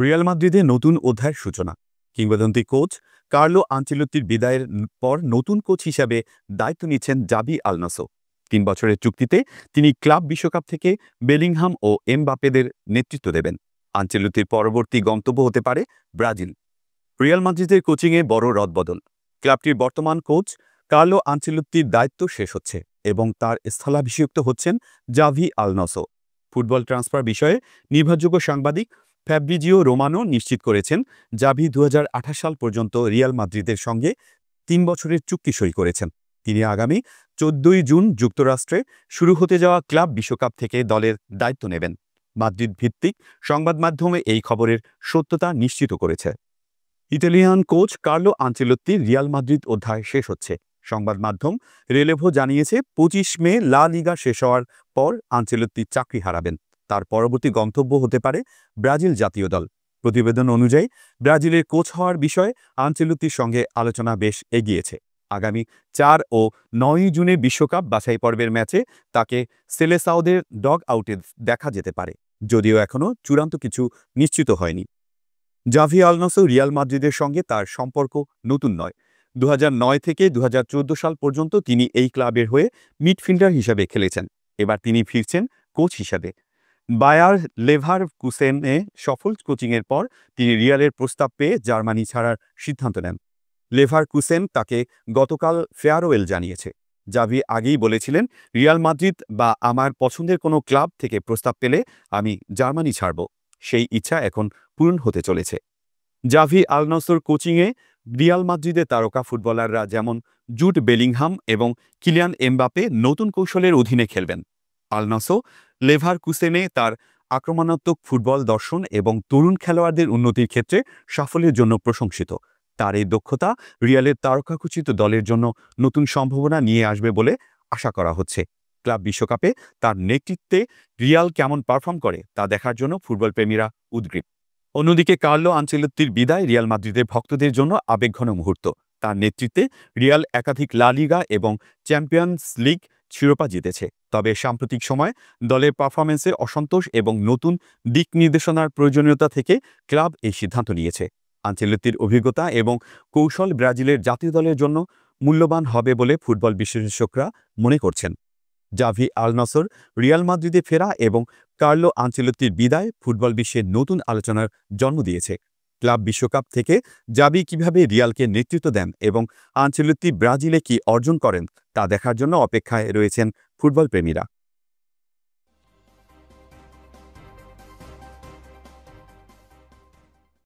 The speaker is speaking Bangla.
রিয়াল মাদ্রিদে নতুন অধ্যায়ের সূচনা। কিংবদন্তি কোচ কার্লো আনচেলত্তির বিদায়ের পর নতুন কোচ হিসাবে দায়িত্ব নিচ্ছেন জাভি আলনাসো। ৩ বছরের চুক্তিতে তিনি ক্লাব বিশ্বকাপ থেকে বেলিংহাম ও এমবাপেদের নেতৃত্ব দেবেন। আনচেলত্তির পরবর্তী গন্তব্য হতে পারে ব্রাজিল। রিয়াল মাদ্রিদের কোচিংয়ে বড় রদবদল। ক্লাবটির বর্তমান কোচ কার্লো আনচেলত্তির দায়িত্ব শেষ হচ্ছে এবং তার স্থলাভিষিক্ত হচ্ছেন জাভি আলনাসো। ফুটবল ট্রান্সফার বিষয়ে নির্ভরযোগ্য সাংবাদিক ফ্যাব্রিজিও রোমানো নিশ্চিত করেছেন, জাভি ২০২৮ সাল পর্যন্ত রিয়াল মাদ্রিদের সঙ্গে ৩ বছরের চুক্তি সই করেছেন। তিনি আগামী ১৪ জুন যুক্তরাষ্ট্রে শুরু হতে যাওয়া ক্লাব বিশ্বকাপ থেকে দলের দায়িত্ব নেবেন। মাদ্রিদ ভিত্তিক সংবাদ মাধ্যমে এই খবরের সত্যতা নিশ্চিত করেছে। ইতালিয়ান কোচ কার্লো আনচেলত্তির রিয়াল মাদ্রিদ অধ্যায় শেষ হচ্ছে। সংবাদ মাধ্যম রেলেভো জানিয়েছে ২৫ মে লা লিগা শেষ হওয়ার পর আনচেলত্তি চাকরি হারাবেন। তার পরবর্তী গন্তব্য হতে পারে ব্রাজিল জাতীয় দল। প্রতিবেদন অনুযায়ী ব্রাজিলের কোচ হওয়ার বিষয়ে আনচেলত্তির সঙ্গে আলোচনা বেশ এগিয়েছে। আগামী ৪ ও ৯ জুনে বিশ্বকাপ বাছাই পর্বের ম্যাচে তাকে সেলেসাওদের ডগ আউটে দেখা যেতে পারে, যদিও এখনও চূড়ান্ত কিছু নিশ্চিত হয়নি। জাভি আলনাসো রিয়াল মাদ্রিদের সঙ্গে তার সম্পর্ক নতুন নয়। ২০০৯ থেকে ২০১৪ সাল পর্যন্ত তিনি এই ক্লাবের হয়ে মিডফিল্ডার হিসাবে খেলেছেন। এবার তিনি ফিরছেন কোচ হিসাবে। বায়ার লেভারকুসেনে সফল কোচিংয়ের পর তিনি রিয়ালের প্রস্তাব পেয়ে জার্মানি ছাড়ার সিদ্ধান্ত নেন। লেভারকুসেন তাকে গতকাল ফেয়ারওয়েল জানিয়েছে। জাভি আগেই বলেছিলেন, রিয়াল মাদ্রিদ বা আমার পছন্দের কোনো ক্লাব থেকে প্রস্তাব পেলে আমি জার্মানি ছাড়ব। সেই ইচ্ছা এখন পূরণ হতে চলেছে। জাভি আলনাসোর কোচিংয়ে রিয়াল মাদ্রিদের তারকা ফুটবলাররা যেমন জুড বেলিংহাম এবং কিলিয়ান এমবাপে নতুন কৌশলের অধীনে খেলবেন। আলনাসো লেভারকুসেনে তার আক্রমণাত্মক ফুটবল দর্শন এবং তরুণ খেলোয়াড়দের উন্নতির ক্ষেত্রে সাফল্যের জন্য প্রশংসিত। তার এই দক্ষতা রিয়ালের তারকাখচিত দলের জন্য নতুন সম্ভাবনা নিয়ে আসবে বলে আশা করা হচ্ছে। ক্লাব বিশ্বকাপে তার নেতৃত্বে রিয়াল কেমন পারফর্ম করে তা দেখার জন্য ফুটবল প্রেমীরা উদ্গ্রীব। অন্যদিকে কার্লো আনচেলত্তির বিদায় রিয়াল মাদ্রিদের ভক্তদের জন্য আবেগঘন মুহূর্ত। তার নেতৃত্বে রিয়াল একাধিক লা লিগা এবং চ্যাম্পিয়ন্স লিগ শিরোপা জিতেছে। তবে সাম্প্রতিক সময় দলের পারফরমেন্সে অসন্তোষ এবং নতুন দিক নির্দেশনার প্রয়োজনীয়তা থেকে ক্লাব এই সিদ্ধান্ত নিয়েছে। আনচেলত্তির অভিজ্ঞতা এবং কৌশল ব্রাজিলের জাতীয় দলের জন্য মূল্যবান হবে বলে ফুটবল বিশেষজ্ঞরা মনে করছেন। জাভি আলনাসোর রিয়াল মাদ্রিদে ফেরা এবং কার্লো আনচেলত্তির বিদায় ফুটবল বিশ্বে নতুন আলোচনার জন্ম দিয়েছে। ক্লাব বিশ্বকাপ থেকে জাভি কিভাবে রিয়ালকে নেতৃত্ব দেন এবং আনচেলত্তি ব্রাজিলে কি অর্জন করেন তা দেখার জন্য অপেক্ষায় রয়েছেন ফুটবল প্রেমীরা।